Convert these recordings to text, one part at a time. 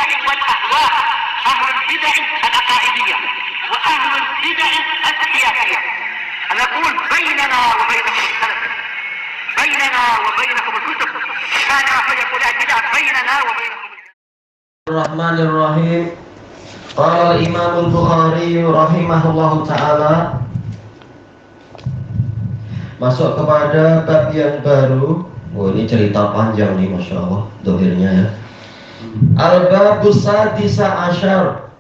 البدع والأهواء، أهل البدع العقائدية وأهل البدع السياسية. نقول بيننا وبينكم السلف، بيننا وبينكم الكتب، كان فيقول البدع بيننا وبينكم. Bismillahirrahmanirrahim. Qala al-Imam al-Bukhari rahimahullahu ta'ala. Masuk kepada bab yang baru. Ini cerita panjang nih, Masya Allah, dohirnya ya. Al-Babus Sadisa Asyar.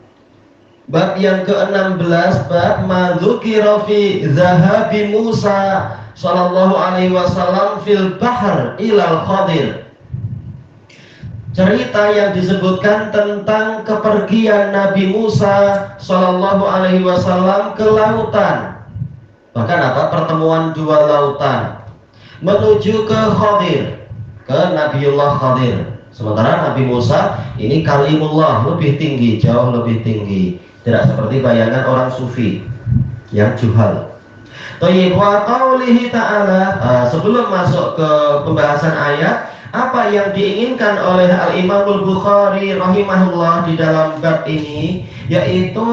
Bab yang ke-16, bab madzukira fi zahabi Musa sallallahu alaihi wasallam fil bahr ilal Khadir. Cerita yang disebutkan tentang kepergian Nabi Musa sallallahu alaihi wasallam ke lautan. Bahkan pertemuan dua lautan menuju ke Khadir, ke Nabiullah Khadir. Sementara Nabi Musa ini kalimullah, lebih tinggi, jauh lebih tinggi. Tidak seperti bayangan orang sufi yang juhal. Thayyib wa qaulihi ta'ala. Sebelum masuk ke pembahasan ayat, apa yang diinginkan oleh Al-Imam Al-Bukhari rahimahullah di dalam bab ini, yaitu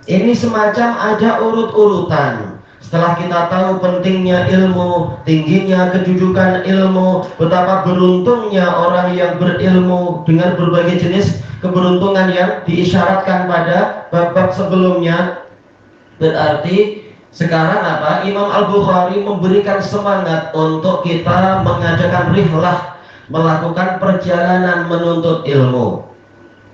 ini semacam ada urut-urutan. Setelah kita tahu pentingnya ilmu, tingginya kedudukan ilmu, betapa beruntungnya orang yang berilmu dengan berbagai jenis keberuntungan yang diisyaratkan pada bab-bab sebelumnya. Berarti sekarang Imam Al-Bukhari memberikan semangat untuk kita mengadakan rihlah, melakukan perjalanan menuntut ilmu.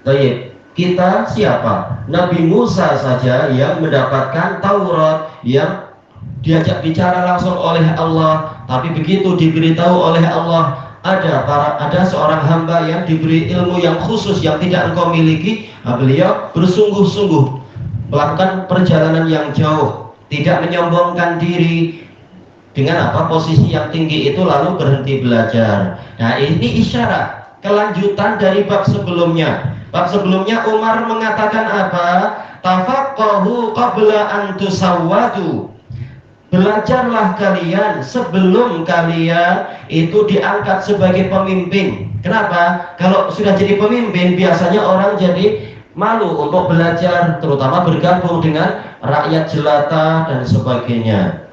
Baik, kita siapa? Nabi Musa saja yang mendapatkan Taurat, yang diajak bicara langsung oleh Allah, tapi begitu diberitahu oleh Allah ada seorang hamba yang diberi ilmu yang khusus yang tidak engkau miliki, beliau bersungguh-sungguh melakukan perjalanan yang jauh, tidak menyombongkan diri dengan posisi yang tinggi itu lalu berhenti belajar. Nah, ini isyarat kelanjutan dari bab sebelumnya. Bab sebelumnya Umar mengatakan tafaqqahu qabla an tusawwadu. Belajarlah kalian sebelum kalian itu diangkat sebagai pemimpin. Kenapa? Kalau sudah jadi pemimpin biasanya orang jadi malu untuk belajar, terutama bergabung dengan rakyat jelata dan sebagainya.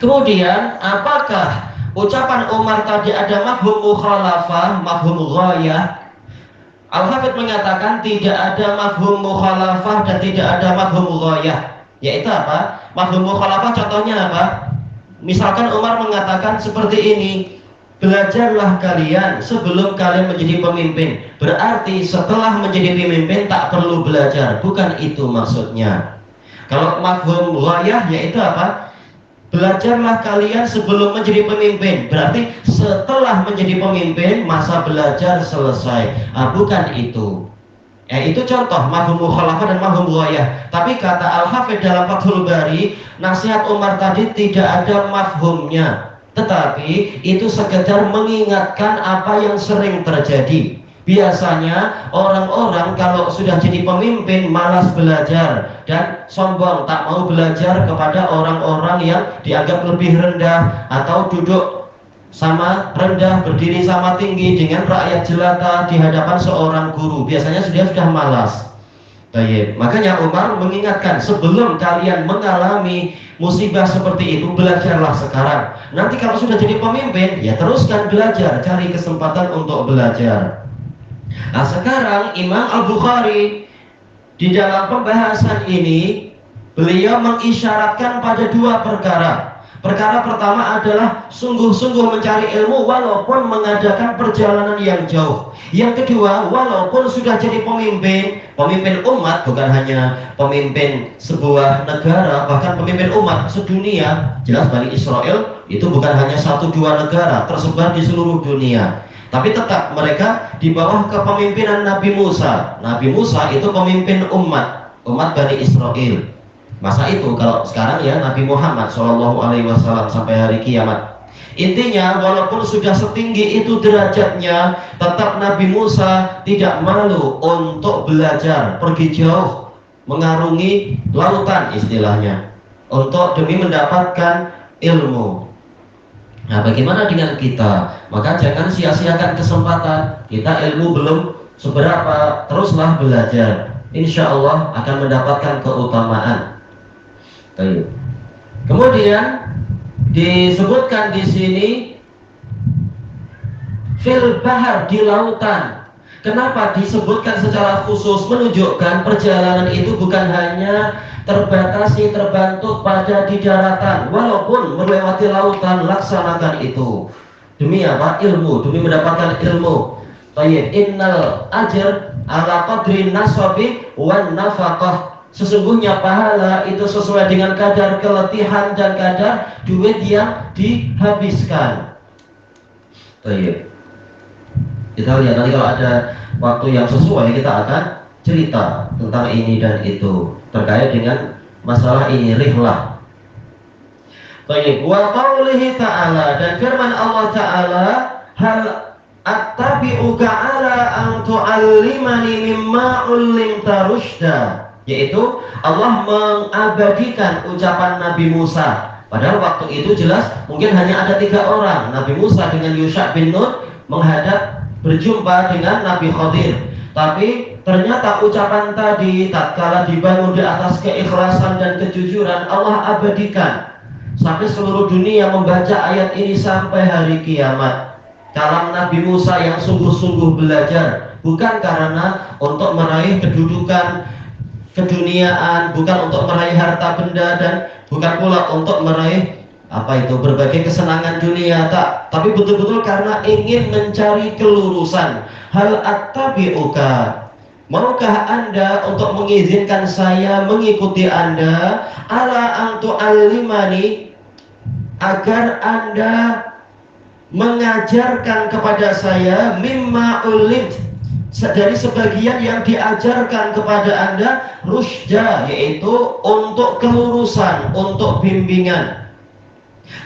Kemudian apakah ucapan Umar tadi ada mafhum mukhalafah, mafhum ghayah? Al-Hafidz mengatakan tidak ada mafhum mukhalafah dan tidak ada mafhum ghayah. Yaitu mafhum mukhalafah contohnya misalkan Umar mengatakan seperti ini, belajarlah kalian sebelum kalian menjadi pemimpin. Berarti setelah menjadi pemimpin tak perlu belajar. Bukan itu maksudnya. Kalau mafhum ghayah yaitu belajarlah kalian sebelum menjadi pemimpin. Berarti setelah menjadi pemimpin masa belajar selesai. Bukan itu. Itu contoh mafhum mukhalafah dan mafhum ghayah. Tapi kata Al-Hafidz dalam Fathul Bari, nasihat Umar tadi tidak ada mafhumnya, tetapi itu sekedar mengingatkan apa yang sering terjadi. Biasanya orang-orang kalau sudah jadi pemimpin malas belajar dan sombong, tak mau belajar kepada orang-orang yang dianggap lebih rendah, atau duduk sama rendah, berdiri sama tinggi dengan rakyat jelata di hadapan seorang guru. Biasanya sudah malas. Baik, makanya Umar mengingatkan, sebelum kalian mengalami musibah seperti itu, belajarlah sekarang. Nanti kalau sudah jadi pemimpin, ya teruskan belajar, cari kesempatan untuk belajar. Nah, sekarang Imam Al-Bukhari di dalam pembahasan ini beliau mengisyaratkan pada dua perkara. Perkara pertama adalah sungguh-sungguh mencari ilmu walaupun mengadakan perjalanan yang jauh. Yang kedua, walaupun sudah jadi pemimpin umat, bukan hanya pemimpin sebuah negara, bahkan pemimpin umat sedunia. Jelas Bani Israel itu bukan hanya 1-2 negara, tersebar di seluruh dunia. Tapi tetap mereka di bawah kepemimpinan Nabi Musa. Nabi Musa itu pemimpin umat Bani Israel. Masa itu kalau sekarang ya Nabi Muhammad SAW sampai hari kiamat. Intinya walaupun sudah setinggi itu derajatnya, tetap Nabi Musa tidak malu untuk belajar, pergi jauh, mengarungi lautan istilahnya, untuk demi mendapatkan ilmu. Nah, bagaimana dengan kita? Maka jangan sia-siakan kesempatan. Kita ilmu belum seberapa, teruslah belajar. Insya Allah akan mendapatkan keutamaan. Baik. Kemudian disebutkan di sini fil bahar, di lautan. Kenapa disebutkan secara khusus? Menunjukkan perjalanan itu bukan hanya terbatasi, terbantuk pada di daratan. Walaupun melewati lautan, laksanakan itu. Demi apa? Ilmu, demi mendapatkan ilmu. Tayyib, innal ajr ala qadri nasabi wan nafaqah. Sesungguhnya pahala itu sesuai dengan kadar keletihan dan kadar duit yang dihabiskan. Tayyib. Kita lihat nanti kalau ada waktu yang sesuai, kita akan cerita tentang ini dan itu terkait dengan masalah ini, rihlah. Baik, wa qaulihi ta'ala, dan firman Allah Ta'ala, hal attabi'uka ala an tu'allimani mimma ullimta rusyda, yaitu Allah mengabadikan ucapan Nabi Musa. Padahal waktu itu jelas mungkin hanya ada 3 orang, Nabi Musa dengan Yusha bin Nun menghadap berjumpa dengan Nabi Khadir. Tapi ternyata ucapan tadi tatkala dibangun di atas keikhlasan dan kejujuran, Allah abadikan sampai seluruh dunia membaca ayat ini sampai hari kiamat. Kalam Nabi Musa yang sungguh-sungguh belajar, bukan karena untuk meraih kedudukan keduniaan, bukan untuk meraih harta benda, dan bukan pula untuk meraih berbagai kesenangan dunia, tapi betul-betul karena ingin mencari kelurusan. Hal attabi'uka, maukah Anda untuk mengizinkan saya mengikuti Anda, ala an tu'allimani, agar Anda mengajarkan kepada saya mimma ulimt, dari sebagian yang diajarkan kepada Anda, rusyda, yaitu untuk kelurusan, untuk bimbingan.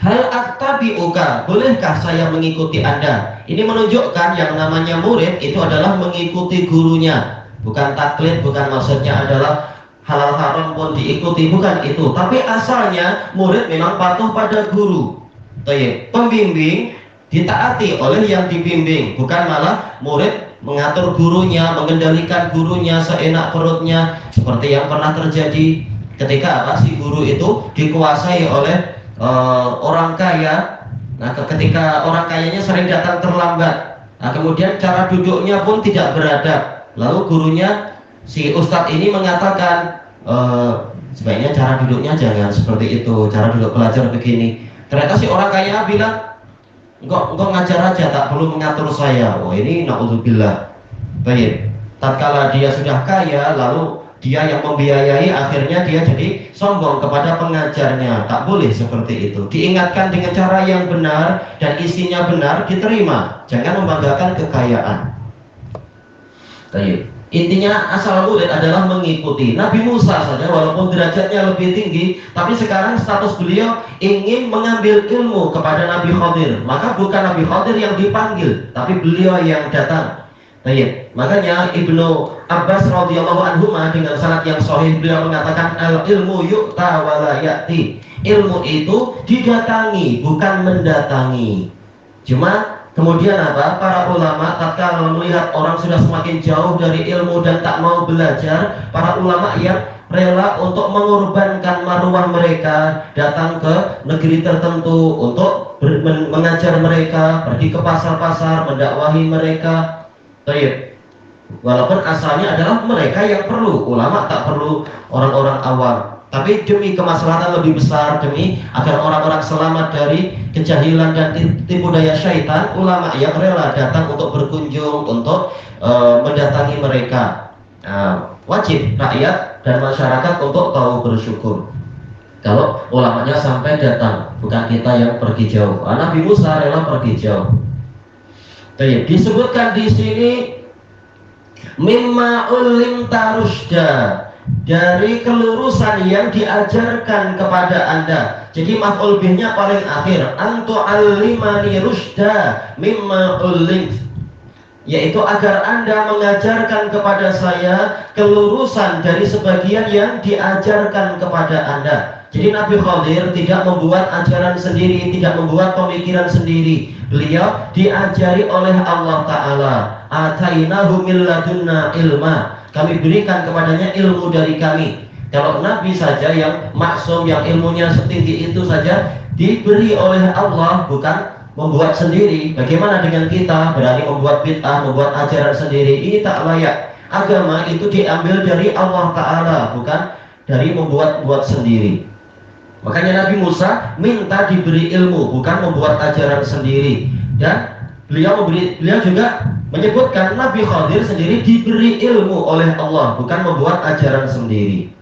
Hal attabi'uka, bolehkah saya mengikuti Anda? Ini menunjukkan yang namanya murid itu adalah mengikuti gurunya, bukan taklid, bukan maksudnya adalah halal haram pun diikuti, bukan itu. Tapi asalnya murid memang patuh pada guru. Pembimbing ditaati oleh yang dibimbing, bukan malah murid mengatur gurunya, mengendalikan gurunya seenak perutnya, seperti yang pernah terjadi ketika si guru itu dikuasai oleh orang kaya. Nah, ketika orang kayanya sering datang terlambat, nah, kemudian cara duduknya pun tidak beradab. Lalu gurunya, si ustadz ini mengatakan, sebaiknya cara duduknya jangan seperti itu, cara duduk pelajar begini. Ternyata si orang kaya bilang, engkau ngajar aja, tak perlu mengatur saya. Oh, ini na'udzubillah. Baik, tatkala dia sudah kaya, lalu dia yang membiayai, akhirnya dia jadi sombong kepada pengajarnya. Tak boleh seperti itu. Diingatkan dengan cara yang benar dan isinya benar, diterima. Jangan membanggakan kekayaan. Baik. Intinya asal murid adalah mengikuti. Nabi Musa saja walaupun derajatnya lebih tinggi, tapi sekarang status beliau ingin mengambil ilmu kepada Nabi Khadir. Maka bukan Nabi Khadir yang dipanggil, tapi beliau yang datang. Baik, makanya Ibnu Abbas radhiyallahu anhu dengan sanad yang sahih beliau mengatakan al ilmu yu'ta wa la ya'ti. Ilmu itu didatangi, bukan mendatangi. Cuma kemudian para ulama tatkala melihat orang sudah semakin jauh dari ilmu dan tak mau belajar, para ulama yang rela untuk mengorbankan marwah mereka, datang ke negeri tertentu untuk mengajar mereka, pergi ke pasar-pasar, mendakwahi mereka. Baik. Walaupun asalnya adalah mereka yang perlu, ulama tak perlu orang-orang awam. Tapi demi kemaslahatan lebih besar, demi agar orang-orang selamat dari kejahilan dan tipu daya syaitan, ulama yang rela datang untuk berkunjung, untuk mendatangi mereka. Wajib rakyat dan masyarakat untuk tahu bersyukur kalau ulamanya sampai datang, bukan kita yang pergi jauh. Nabi Musa rela pergi jauh. Baik, disebutkan di sini mimma ulimta rusyda, dari kelurusan yang diajarkan kepada Anda. Jadi maf'ul bihnya paling akhir, antu alimani rusyda mimma ulimt, yaitu agar Anda mengajarkan kepada saya kelurusan dari sebagian yang diajarkan kepada Anda. Jadi Nabi Khadir tidak membuat ajaran sendiri, tidak membuat pemikiran sendiri. Beliau diajari oleh Allah Ta'ala. Atainahu min ladunna ilma. Kami berikan kepadanya ilmu dari kami. Kalau Nabi saja yang maksum, yang ilmunya setinggi itu saja diberi oleh Allah, bukan membuat sendiri. Bagaimana dengan kita berani membuat bid'ah, membuat ajaran sendiri? Ini tak layak. Agama itu diambil dari Allah Ta'ala, bukan dari membuat sendiri. Makanya Nabi Musa minta diberi ilmu, bukan membuat ajaran sendiri. Dan beliau juga menyebutkan Nabi Khadir sendiri diberi ilmu oleh Allah, bukan membuat ajaran sendiri.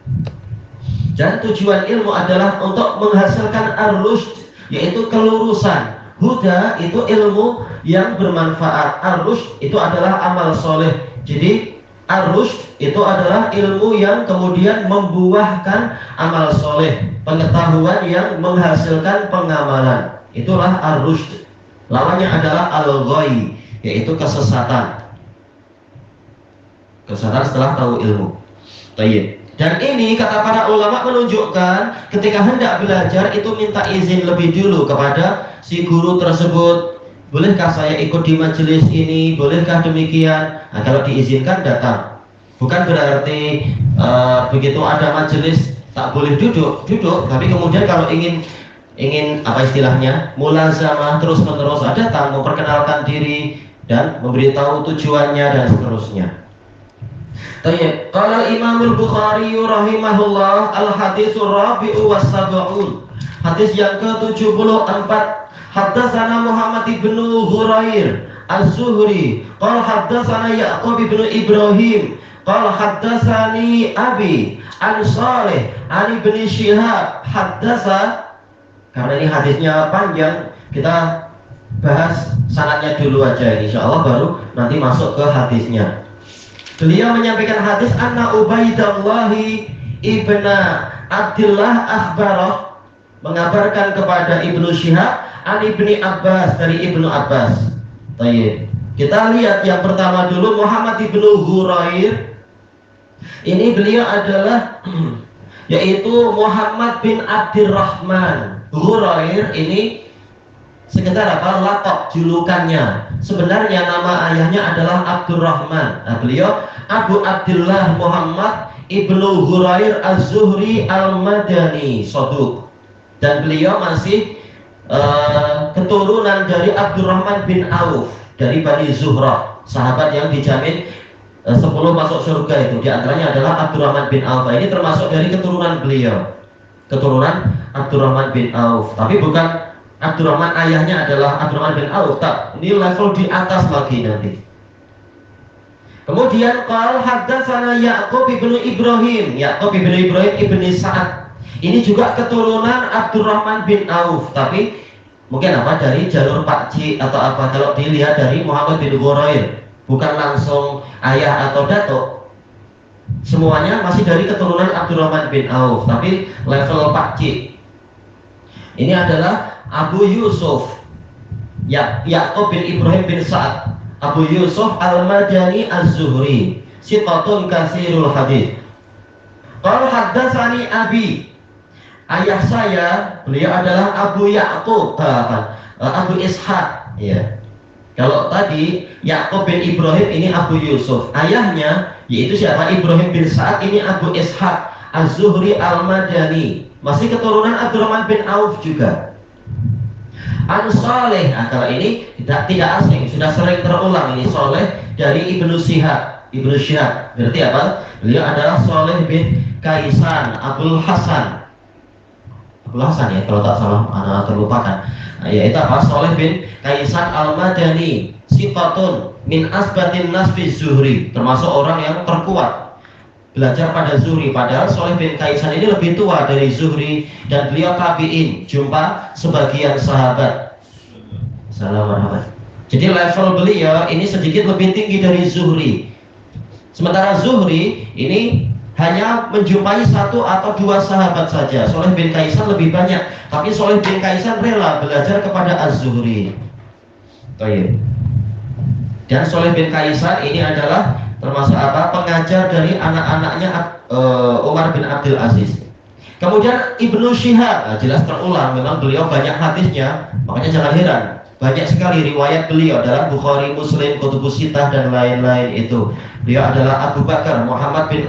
Dan tujuan ilmu adalah untuk menghasilkan ar-rusyd, yaitu kelurusan. Huda itu ilmu yang bermanfaat. Ar-rusyd itu adalah amal soleh. Jadi ar-rusyd itu adalah ilmu yang kemudian membuahkan amal soleh, pengetahuan yang menghasilkan pengamalan. Itulah ar-rusyd. Lawannya adalah al-ghai, yaitu kesesatan. Kesesatan setelah tahu ilmu. Tayyib. Dan ini kata para ulama menunjukkan ketika hendak belajar itu minta izin lebih dulu kepada si guru tersebut. Bolehkah saya ikut di majelis ini? Bolehkah demikian? Nah, kalau diizinkan datang. Bukan berarti begitu ada majelis tak boleh duduk, tapi kemudian kalau ingin apa istilahnya, mulazamah terus menerus datang, memperkenalkan diri dan memberitahu tujuannya dan seterusnya. Tayyib. Qala Imamul Bukhari rahimahullah al-haditsur rabi'u was-sab'un. Hadis yang ke-74. Haddatsana Muhammad ibn Hurair Az-Zuhri qala haddatsana Ya'qub ibn Ibrahim qala haddatsani Abi an Shalih an Ibn Shihab haddasa. Karena ini hadisnya panjang, kita bahas sanadnya dulu aja, insyaallah baru nanti masuk ke hadisnya. Beliau menyampaikan hadis anna Ubaidullah ibna Abdullah akhbarah, mengabarkan kepada Ibnu Syihab an Ibni Abbas, dari Ibnu Abbas. Tayyib. Kita lihat yang pertama dulu, Muhammad ibnu Hurair. Ini beliau adalah yaitu Muhammad bin Abdurrahman. Hurair ini sekedar apa? Laqab, julukannya. Sebenarnya nama ayahnya adalah Abdurrahman. Nah, beliau Abu Abdullah Muhammad ibnu Hurair Az-Zuhri Al-Madani Saduq. Dan beliau masih keturunan dari Abdurrahman bin Auf dari Bani Zuhrah, sahabat yang dijamin 10 masuk surga itu. Di antaranya adalah Abdurrahman bin Auf. Ini termasuk dari keturunan beliau, keturunan Abdurrahman bin Auf. Tapi bukan Abdurrahman ayahnya adalah Abdurrahman bin Auf, tak. Ini level di atas lagi nanti. Kemudian qala haddatsana Ya'qub ibnu Ibrahim. Ya'qub ibnu Ibrahim ibni Sa'ad. Ini juga keturunan Abdurrahman bin Auf, tapi mungkin apa dari jalur pakcik atau apa. Kalau dilihat dari Muhammad bin Hurair, bukan langsung ayah atau datuk. Semuanya masih dari keturunan Abdurrahman bin Auf, tapi level pakcik. Ini adalah Abu Yusuf Ya'qub bin Ibrahim bin Sa'ad, Abu Yusuf Al-Madani Az-Zuhri, siqatun katsirul hadis. Qala haddatsani abi, ayah saya, beliau adalah Abu Ya'qub, Abu Ishaq, ya. Kalau tadi Ya'qub bin Ibrahim, ini Abu Yusuf. Ayahnya yaitu siapa? Ibrahim bin Sa'ad, ini Abu Ishaq Az-Zuhri Al-Madani, masih keturunan Abdurrahman bin Auf juga. An Shalih, nah, kalau ini tidak asing, sudah sering terulang. Ini Shalih dari Ibnu Syihab. Ibnu Syihab berarti apa? Beliau adalah Shalih bin Kaisan Abul Hasan. Abul Hasan ya, kalau tak salah, anak terlupakan. Nah, yaitu apa? Shalih bin Kaisan Al-Madani, sifatun min asbatin nas fi Zuhri, termasuk orang yang terkuat belajar pada Zuhri. Padahal Shalih bin Kaisan ini lebih tua dari Zuhri dan beliau tabi'in, jumpa sebagian sahabat. Assalamualaikum. Jadi level beliau ini sedikit lebih tinggi dari Zuhri. Sementara Zuhri ini hanya menjumpai 1 atau 2 sahabat saja. Shalih bin Kaisan lebih banyak, tapi Shalih bin Kaisan rela belajar kepada Az-Zuhri. Baik. Dan Shalih bin Kaisan ini adalah termasuk apa? Pengajar dari anak-anaknya Umar bin Abdul Aziz. Kemudian Ibnu Syihab, nah, jelas terulang, memang beliau banyak hadisnya, makanya jangan heran, banyak sekali riwayat beliau dalam Bukhari, Muslim, Kutubus Sittah dan lain-lain itu. Beliau adalah Abu Bakar Muhammad bin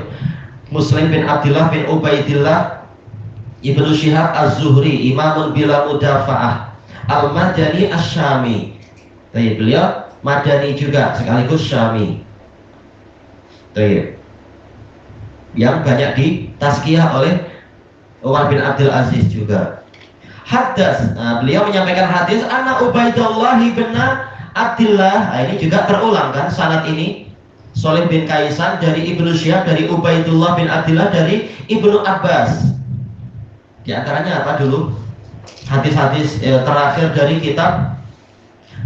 Muslim bin Abdullah bin Ubaidillah Ibnu Syihab Az-Zuhri, imamun bila mudafa'ah, Al-Madani Asy-Syami. Jadi beliau Madani juga sekaligus Syami. Jadi yang banyak ditazkiyah oleh Umar bin Abdul Aziz juga. Haddas, beliau menyampaikan hadis anna Ubaidullah bin Abdullah. Nah, ini juga terulang kan sanad ini. Shalih bin Kaisan dari Ibnu Syihab, dari Ubaidullah bin Abdullah, dari Ibnu Abbas. Di antaranya apa dulu? Hadis-hadis terakhir dari kitab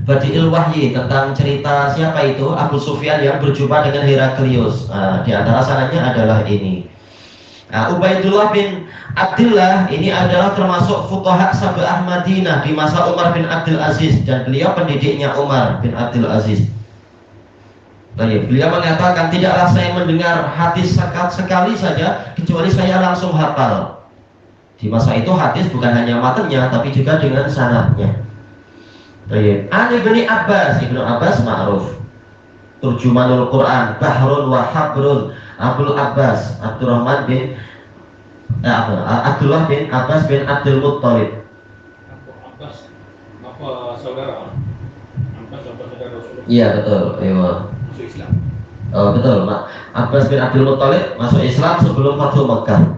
Badi'il Wahyi tentang cerita siapa itu Abu Sufyan yang berjumpa dengan Heraklius. Di antara sanadnya adalah ini. Ubaidullah bin Abdullah ini adalah termasuk fuqaha Sab'ah Madinah di masa Umar bin Abdul Aziz, dan beliau pendidiknya Umar bin Abdul Aziz. Beliau mengatakan, tidaklah saya mendengar hadis sekali saja kecuali saya langsung hafal. Di masa itu hadis bukan hanya matanya tapi juga dengan sanadnya. Ibnu Abbas, Ibnu Abbas ma'ruf, turjumanul Quran, bahrun wa habrun, Abdul Abbas, Abdullah bin Abbas bin Abdul Muttalib. Abbas, apa saudara? Abbas apa saudara Rasulullah? Iya betul, iya. Masuk Islam. Oh betul, Abbas bin Abdul Muttalib masuk Islam sebelum Fathu Makkah.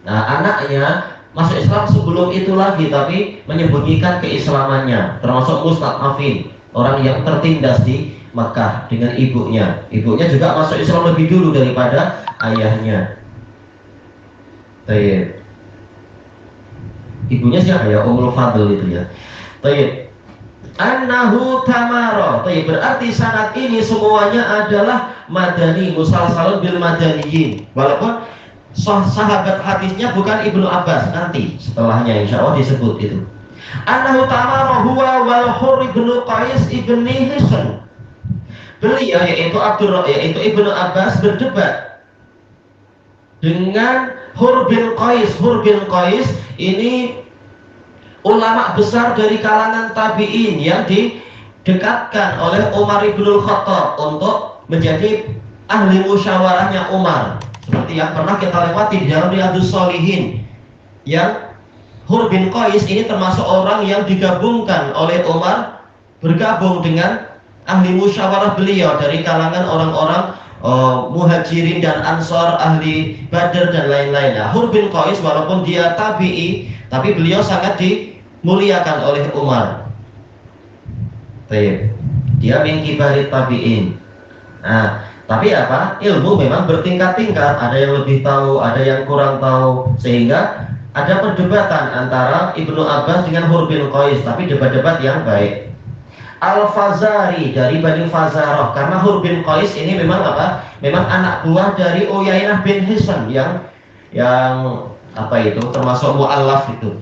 Nah anaknya masuk Islam sebelum itu lagi, tapi menyembunyikan keislamannya, termasuk mustad'afin, orang yang tertindas di Makkah dengan ibunya. Ibunya juga masuk Islam lebih dulu daripada ayahnya. Tayyib. Ibunya siapa ya? Ummul Fadl itu ya. Tayyib. Annahu tamaro. Tayyib, berarti sanad ini semuanya adalah madani, musalsalun bil madaniyin. Walaupun sahabat hadisnya bukan Ibnu Abbas, nanti setelahnya insya Allah disebut itu. Annahu tamaro huwa wal Hur ibnu Qais ibni Hisn. Beliau yaitu Ibnu Abbas berdebat dengan Hur bin Qais. Hur bin Qais ini ulama besar dari kalangan tabi'in yang didekatkan oleh Umar ibnul Khattab untuk menjadi ahli musyawarahnya Umar, seperti yang pernah kita lewati di dalam Riyadhus Shalihin. Yang Hur bin Qais ini termasuk orang yang digabungkan oleh Umar, bergabung dengan ahli musyawarah beliau dari kalangan orang-orang muhajirin dan ansor, ahli Badr dan lain-lain. Nah, Hur bin Qais walaupun dia tabi'i, tapi beliau sangat dimuliakan oleh Umar. Baik. Dia min kibari tabi'in. Nah, tapi apa? Ilmu memang bertingkat-tingkat. Ada yang lebih tahu, ada yang kurang tahu, sehingga ada perdebatan antara Ibnu Abbas dengan Hur bin Qais, tapi debat-debat yang baik. Al-Fazari dari Bani Fazarah, karena Hur bin Qais ini memang apa? Memang anak buah dari Uyainah bin Hisn yang apa itu? Termasuk mu'allaf itu.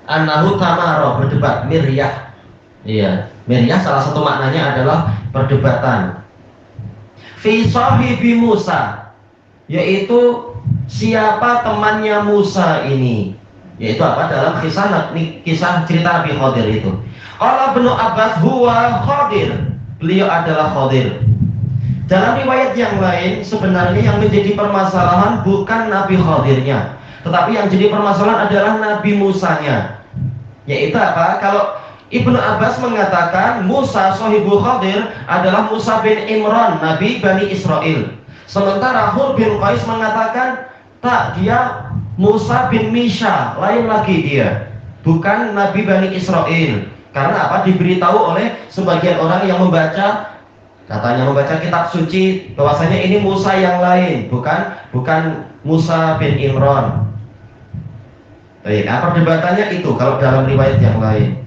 Annahu tamaro, berdebat, miryah. Iya, miryah salah satu maknanya adalah perdebatan. Fi sahibi Musa, yaitu siapa temannya Musa ini, yaitu apa? Dalam kisah cerita Nabi Khadir itu. Qala Ibnu Abbas huwa Khadir, beliau adalah Khadir. Dalam riwayat yang lain sebenarnya yang menjadi permasalahan bukan Nabi Khadirnya, tetapi yang jadi permasalahan adalah Nabi Musanya. Yaitu apa? Kalau Ibnu Abbas mengatakan Musa sahibu Khadir adalah Musa bin Imran, Nabi Bani Israel. Sementara Hur bin Qais mengatakan tak, dia Musa bin Misha, lain lagi dia, bukan Nabi Bani Israel. Karena apa? Diberitahu oleh sebagian orang yang membaca, katanya membaca kitab suci, bahwasanya ini Musa yang lain, bukan Musa bin Imran. Baik, perdebatannya itu kalau dalam riwayat yang lain.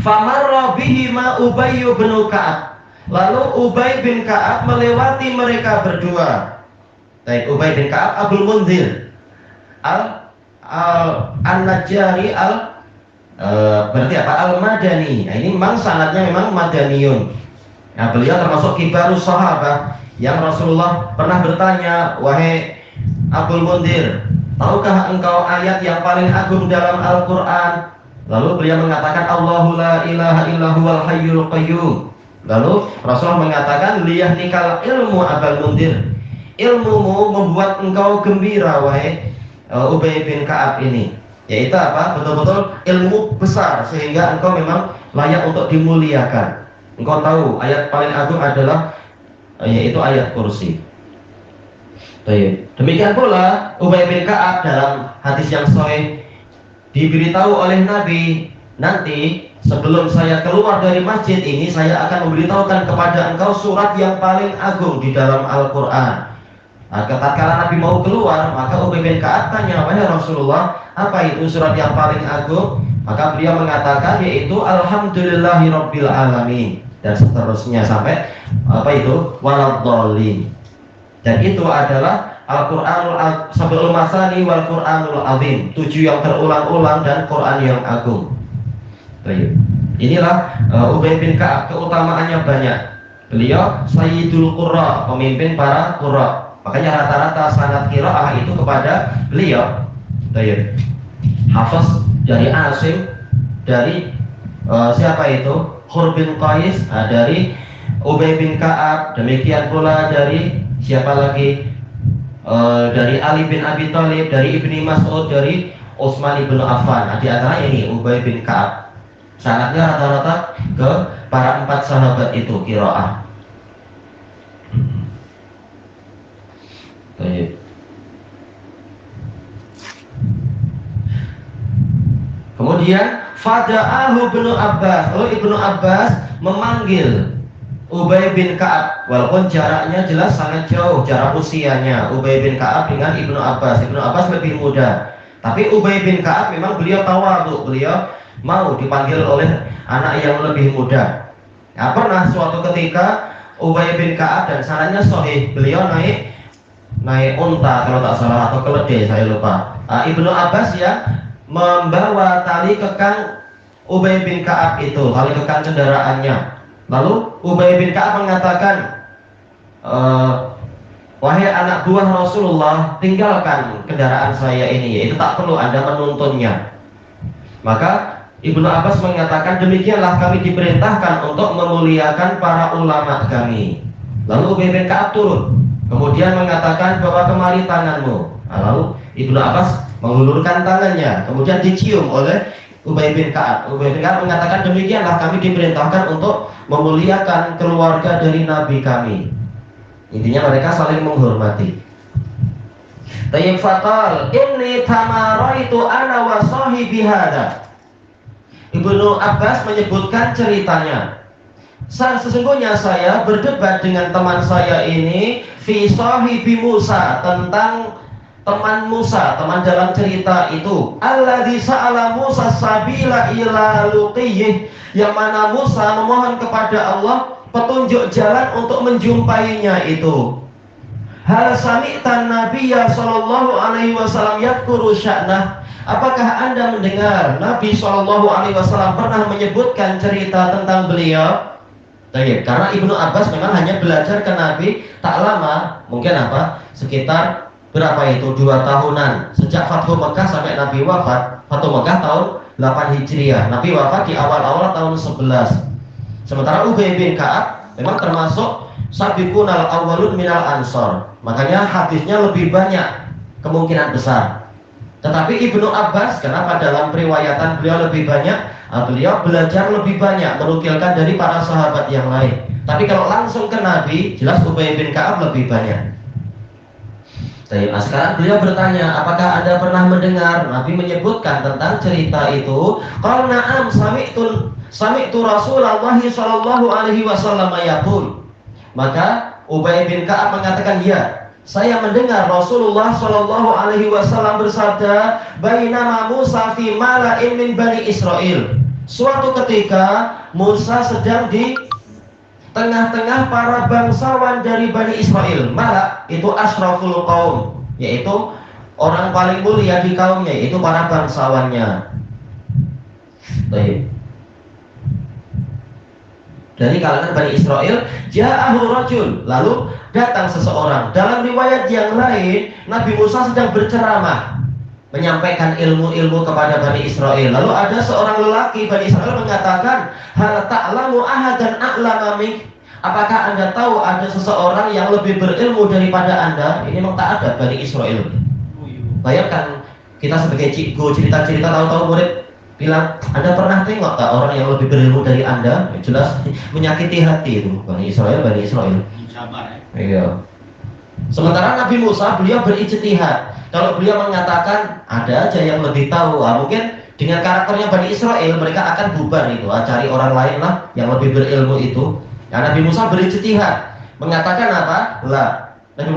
Famarra bihima Ubay bin Ka'ab. Lalu Ubay bin Ka'ab melewati mereka berdua. Baik, Ubay bin Ka'ab Abdul Munzir An-Najjari berarti apa? Al-Madani. Nah, ini memang sanadnya memang Madaniyun. Nah, beliau termasuk kibarus sahabat yang Rasulullah pernah bertanya, wahai Abul Mundir, tahukah engkau ayat yang paling agung dalam Al-Quran? Lalu beliau mengatakan, Allahu la ilaha illa huwal hayyul qayyum. Lalu Rasulullah mengatakan, liyahnikal ilmu Abul Mundir, ilmumu membuat engkau gembira wahai Ubay bin Ka'ab ini. Yaitu apa? Betul-betul ilmu besar sehingga engkau memang layak untuk dimuliakan. Engkau tahu ayat paling agung adalah yaitu ayat kursi. Demikian pula Ubay bin Ka'ab dalam hadis yang sahih diberitahu oleh Nabi, nanti sebelum saya keluar dari masjid ini saya akan memberitahukan kepada engkau surat yang paling agung di dalam Al-Quran. Nah, tatkala Nabi mau keluar, maka Ubay bin Ka'ab tanya, wahai Rasulullah, apa itu surat yang paling agung? Maka beliau mengatakan yaitu Alhamdulillahirabbil alamin dan seterusnya sampai apa itu waladhdallin. Dan itu adalah Al-Qur'anul Sab'ul Masani wal Qur'anul Azim, 7 yang terulang-ulang dan Quran yang agung. Baik. Inilah Ubay bin Ka'ab, keutamaannya banyak. Beliau Sayyidul Qurra, pemimpin para qurra. Makanya rata-rata sanad qiraah itu kepada beliau. Baik. Hafaz dari Asim, dari siapa itu? Hur bin Qais, dari Ubay bin Ka'ab, demikian pula dari siapa lagi? Dari Ali bin Abi Thalib, dari Ibni Mas'ud, dari Utsman bin Affan. Di antara ini Ubay bin Ka'ab. Sanadnya rata-rata ke para 4 sahabat itu qiraah. Baik. Kemudian Fada'ahu Ibnu Abbas. Lalu Ibnu Abbas memanggil Ubay bin Ka'ab, walaupun jaraknya jelas sangat jauh, jarak usianya Ubay bin Ka'ab dengan Ibnu Abbas. Ibnu Abbas lebih muda. Tapi Ubay bin Ka'ab memang beliau tawadhu, beliau mau dipanggil oleh anak yang lebih muda. Nah, pernah suatu ketika Ubay bin Ka'ab, dan sanadnya sahih, beliau naik unta kalau tak salah, atau keledai saya lupa. Ibnu Abbas ya membawa tali kekang Ubay bin Ka'ab itu, tali kekang kendaraannya. Lalu Ubay bin Ka'ab mengatakan, wahai anak buah Rasulullah, tinggalkan kendaraan saya ini, yaitu tak perlu Anda menuntunnya. Maka Ibnu Abbas mengatakan, demikianlah kami diperintahkan untuk memuliakan para ulama kami. Lalu Ubay bin Ka'ab turun, kemudian mengatakan, bawa kemari tanganmu. Nah, lalu Ibnu Abbas mengulurkan tangannya, kemudian dicium oleh Ubay bin Ka'ab. Ubay bin Ka'ab mengatakan, demikianlah kami diperintahkan untuk memuliakan keluarga dari Nabi kami. Intinya mereka saling menghormati. Tayyib fatal, inni tamaraitu ana wa sahibi hada. Ibnu Abbas menyebutkan ceritanya. Sesungguhnya saya berdebat dengan teman saya ini fi sahibi Musa, tentang teman Musa, teman dalam cerita itu. Alladzi sa'ala Musa sabila ila luqiyih, yang mana Musa memohon kepada Allah petunjuk jalan untuk menjumpainya itu. Hal sami'tan Nabiyya sallallahu alaihi wasallam yadhkuru sya'nah. Apakah Anda mendengar Nabi sallallahu alaihi wasallam pernah menyebutkan cerita tentang beliau? Karena Ibnu Abbas memang hanya belajar ke Nabi tak lama, mungkin sekitar berapa itu, 2 tahunan, sejak Fathu Mekah sampai Nabi wafat. Fathu Mekah tahun 8 Hijriah, Nabi wafat di awal-awal tahun 11. Sementara Ubay bin Ka'ab memang termasuk sabiqunal awwalun minal ansor, makanya hadisnya lebih banyak, kemungkinan besar. Tetapi Ibnu Abbas, kenapa dalam periwayatan beliau lebih banyak? Beliau belajar lebih banyak, menukilkan dari para sahabat yang lain. Tapi kalau langsung ke Nabi, jelas Ubay bin Ka'ab lebih banyak. Nah, sekarang beliau bertanya, apakah Anda pernah mendengar Nabi menyebutkan tentang cerita itu? Qala na'am sami'tu Rasulullah sallallahu alaihi wasallam yaqul. Maka Ubay bin Ka'ab mengatakan, ya, saya mendengar Rasulullah sallallahu alaihi wasallam bersabda, bainama Musa fi mala'in min Bani Israel. Suatu ketika Musa sedang di tengah-tengah para bangsawan dari Bani Israel. Mala itu ashraful qaum, yaitu orang paling mulia di kaumnya, yaitu para bangsawannya. Baik. dari kalangan Bani Israel, ja'ahu rajul, lalu datang seseorang. Dalam riwayat yang lain, Nabi Musa sedang berceramah, menyampaikan ilmu-ilmu kepada Bani Israel. Lalu ada seorang lelaki Bani Israel mengatakan, hal ta'lamu ahadan a'lama mik? Apakah Anda tahu ada seseorang yang lebih berilmu daripada Anda? Ini memang tak ada Bani Israel. Bayangkan kita sebagai cikgu cerita-cerita, tahu-tahu murid bilang, Anda pernah tengok tak orang yang lebih berilmu dari Anda? Jelas menyakiti hati itu Bani Israel. Iya. Sementara Nabi Musa, beliau berijtihad. Kalau beliau mengatakan ada aja yang lebih tahu, mungkin dengan karakternya Bani Israel mereka akan bubar itu, cari orang lain lah yang lebih berilmu itu. Nah, Nabi Musa berijtihad, mengatakan apa? Lah, Nabi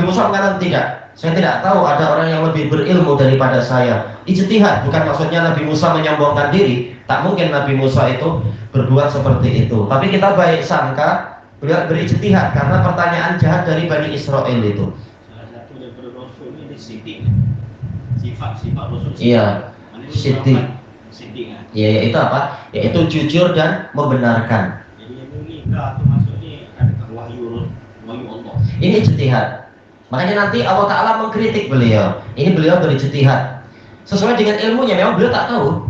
Musa mengatakan tidak. Saya tidak tahu ada orang yang lebih berilmu daripada saya. Ijtihad, bukan maksudnya Nabi Musa menyombongkan diri. Tak mungkin Nabi Musa itu berbuat seperti itu. Tapi kita baik sangka beliau berijtihad karena pertanyaan jahat dari Bani Israel itu. Salah satu daripada Rasul ini sidik. Sifat Rasul. Iya, sidik. Iya, itu apa? Yaitu jujur dan membenarkan. Jadi yang menikah itu maksudnya adakah wahyu Allah. Ini ijtihad. Makanya nanti Allah Ta'ala mengkritik beliau. Ini beliau berijtihad sesuai dengan ilmunya. Memang beliau tak tahu.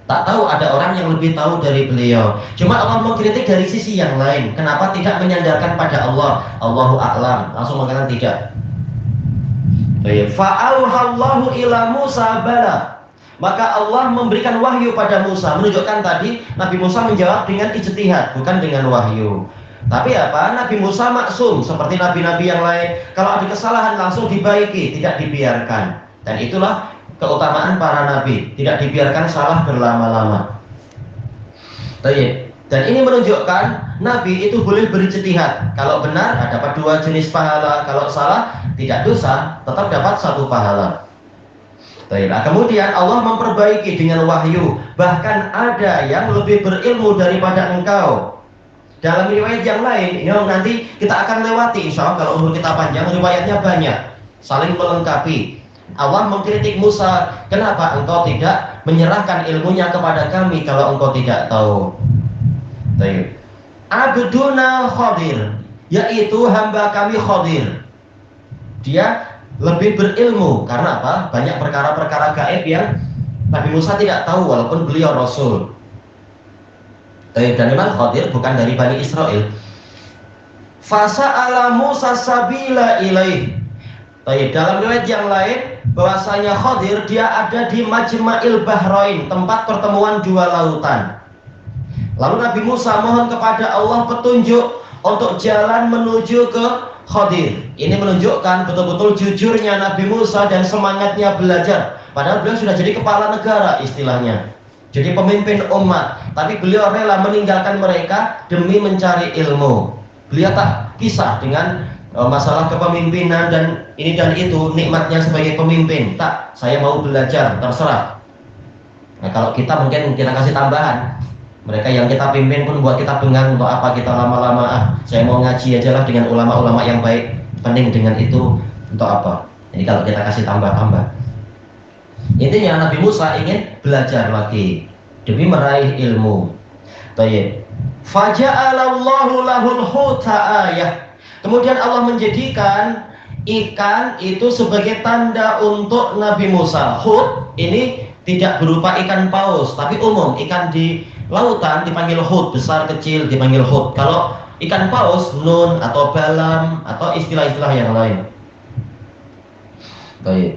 Tak tahu ada orang yang lebih tahu dari beliau. Cuma Allah mengkritik dari sisi yang lain. Kenapa tidak menyandarkan pada Allah? Allahu a'lam. Langsung mengatakan tidak. Fa'auhallahu ila Musa bala. Maka Allah memberikan wahyu pada Musa. Menunjukkan tadi Nabi Musa menjawab dengan ijtihad, bukan dengan wahyu. Tapi apa? Nabi Musa maksum seperti nabi-nabi yang lain. Kalau ada kesalahan langsung dibaiki, tidak dibiarkan. Dan itulah keutamaan para nabi, tidak dibiarkan salah berlama-lama. Dan ini menunjukkan nabi itu boleh berijtihad. Kalau benar dapat 2 jenis pahala, kalau salah tidak dosa, tetap dapat 1 pahala. Nah, kemudian Allah memperbaiki dengan wahyu. Bahkan ada yang lebih berilmu daripada engkau. Dalam riwayat yang lain, ini nanti kita akan lewati, insya Allah kalau umur kita panjang, riwayatnya banyak, saling melengkapi. Allah mengkritik Musa, kenapa engkau tidak menyerahkan ilmunya kepada kami kalau engkau tidak tahu? Abduna Khadir, yaitu hamba kami Khadir. Dia lebih berilmu, karena apa? Banyak perkara-perkara gaib yang Nabi Musa tidak tahu walaupun beliau Rasul. Dan memang Khadir bukan dari Bani Israel. Fasa'ala Musa sabila ilaih. Dalam riwayat yang lain bahwasanya Khadir dia ada di Majma'il Bahrain, tempat pertemuan 2 lautan. Lalu Nabi Musa mohon kepada Allah petunjuk untuk jalan menuju ke Khadir. Ini menunjukkan betul-betul jujurnya Nabi Musa dan semangatnya belajar. Padahal beliau sudah jadi kepala negara istilahnya, jadi pemimpin umat, tapi beliau rela meninggalkan mereka demi mencari ilmu. Beliau tak kisah dengan masalah kepemimpinan dan ini dan itu, nikmatnya sebagai pemimpin. Tak, saya mau belajar, terserah. Nah, kalau kita mungkin kita kasih tambahan. Mereka yang kita pimpin pun buat kita bengang, untuk apa kita lama-lama, saya mau ngaji aja lah dengan ulama-ulama yang baik. Pening dengan itu, untuk apa? Jadi kalau kita kasih tambah-tambah. Intinya Nabi Musa ingin belajar lagi demi meraih ilmu. Faja'alallahu lahul huta ayah. Kemudian Allah menjadikan ikan itu sebagai tanda untuk Nabi Musa. Hut ini tidak berupa ikan paus, tapi umum ikan di lautan dipanggil hut, besar kecil dipanggil hut. Kalau ikan paus nun atau balam atau istilah-istilah yang lain.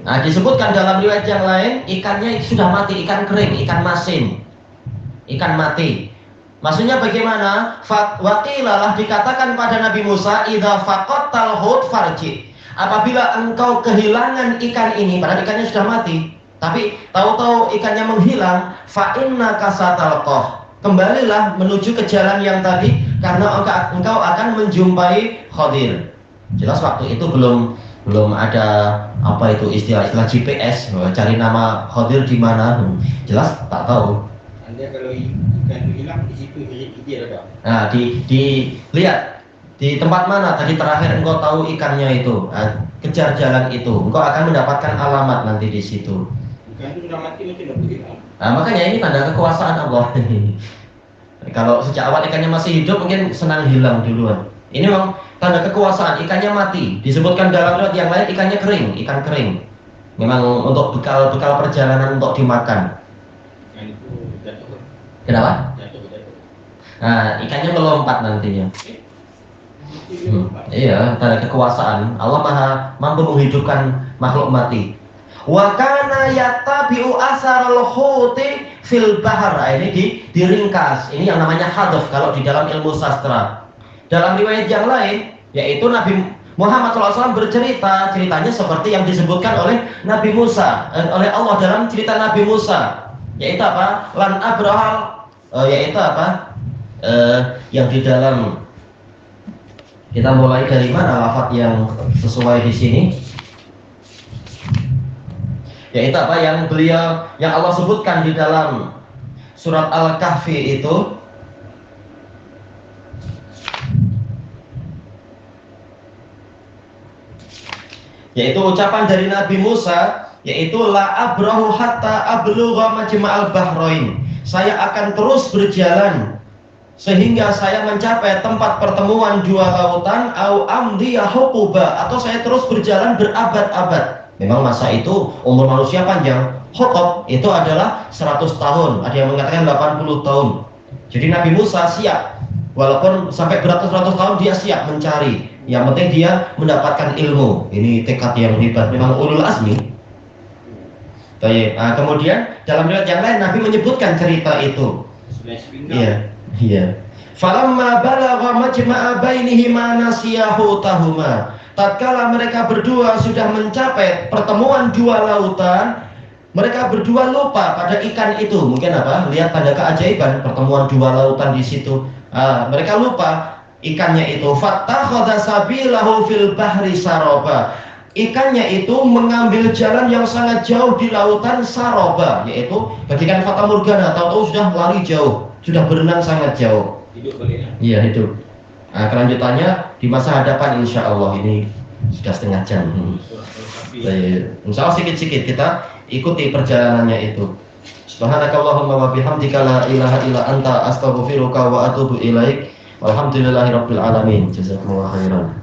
Nah, disebutkan dalam riwayat yang lain ikannya sudah mati, ikan kering, ikan masin, ikan mati. Maksudnya bagaimana? Wakilalah dikatakan pada Nabi Musa, idza faqattal hut farji. Apabila engkau kehilangan ikan ini, padahal ikannya sudah mati, tapi tahu-tahu ikannya menghilang, fa innaka satalqah. Kembalilah menuju ke jalan yang tadi, karena engkau akan menjumpai Khadir. Jelas waktu itu belum ada apa itu istilah GPS, cari nama Khadir di mana, jelas tak tahu. Anda kalau ikan itu hilang di situ dia ada. Nah, dilihat di tempat mana tadi terakhir engkau tahu ikannya itu, kejar jalan itu, engkau akan mendapatkan alamat nanti di situ. Ikan itu sudah mati mungkin tidak hilang. Nah, makanya ini tanda kekuasaan Allah. Kalau sejak awal ikannya masih hidup mungkin senang hilang duluan. Ini memang tanda kekuasaan, ikannya mati. Disebutkan dalam riwayat yang lain ikannya kering, ikan kering. Memang untuk bekal perjalanan untuk dimakan. Yang itu jatuh. Kenapa? Jatuh. Nah, ikannya melompat nantinya. Iya, tanda kekuasaan. Allah Maha mampu menghidupkan makhluk mati. Wa kana yattabi'u asaral huti fil bahar. Nah, ini diringkas. Ini yang namanya hadaf kalau di dalam ilmu sastra. Dalam riwayat yang lain, yaitu Nabi Muhammad SAW bercerita, ceritanya seperti yang disebutkan oleh Nabi Musa, oleh Allah dalam cerita Nabi Musa, yaitu apa? Lan abrahal, yaitu apa? Yang di dalam, kita mulai dari mana lafaz yang sesuai di sini? Yaitu apa yang Allah sebutkan di dalam surat Al-Kahfi itu, yaitu ucapan dari Nabi Musa, yaitu la abrahu hatta ablugha majma'al bahrain. Saya akan terus berjalan sehingga saya mencapai tempat pertemuan dua lautan, au amdiya huquba, atau saya terus berjalan berabad-abad. Memang masa itu umur manusia panjang. Huqub itu adalah 100 tahun, ada yang mengatakan 80 tahun. Jadi Nabi Musa siap, walaupun sampai beratus-ratus tahun dia siap mencari. Yang penting dia mendapatkan ilmu. Ini tekad yang hebat, memang ulul azmi. Baik. Nah, kemudian dalam riwayat yang lain Nabi menyebutkan cerita itu. Iya. Falamma balagha majma'a bainihima nasiyahu tahuma. Tatkala mereka berdua sudah mencapai pertemuan dua lautan, mereka berdua lupa pada ikan itu. Mungkin apa? Lihat tanda keajaiban pertemuan dua lautan di situ. Mereka lupa ikannya itu. Fattakhadha sabilahu fil bahri saroba. Ikannya itu mengambil jalan yang sangat jauh di lautan saroba, yaitu bagikan fata morgana, tahu-tahu sudah lari jauh, sudah berenang sangat jauh. Hidup balik. Iya, hidup. Nah, kelanjutannya di masa hadapan insya Allah. Ini sudah setengah jam. Insya Allah sikit-sikit kita ikuti perjalanannya itu. Subhanakallahumma wa bihamdika la ilaha illa anta astaghfiruka wa atubu ilaik. Walhamdulillahirabbil alamin. Jazakumullahu khairan.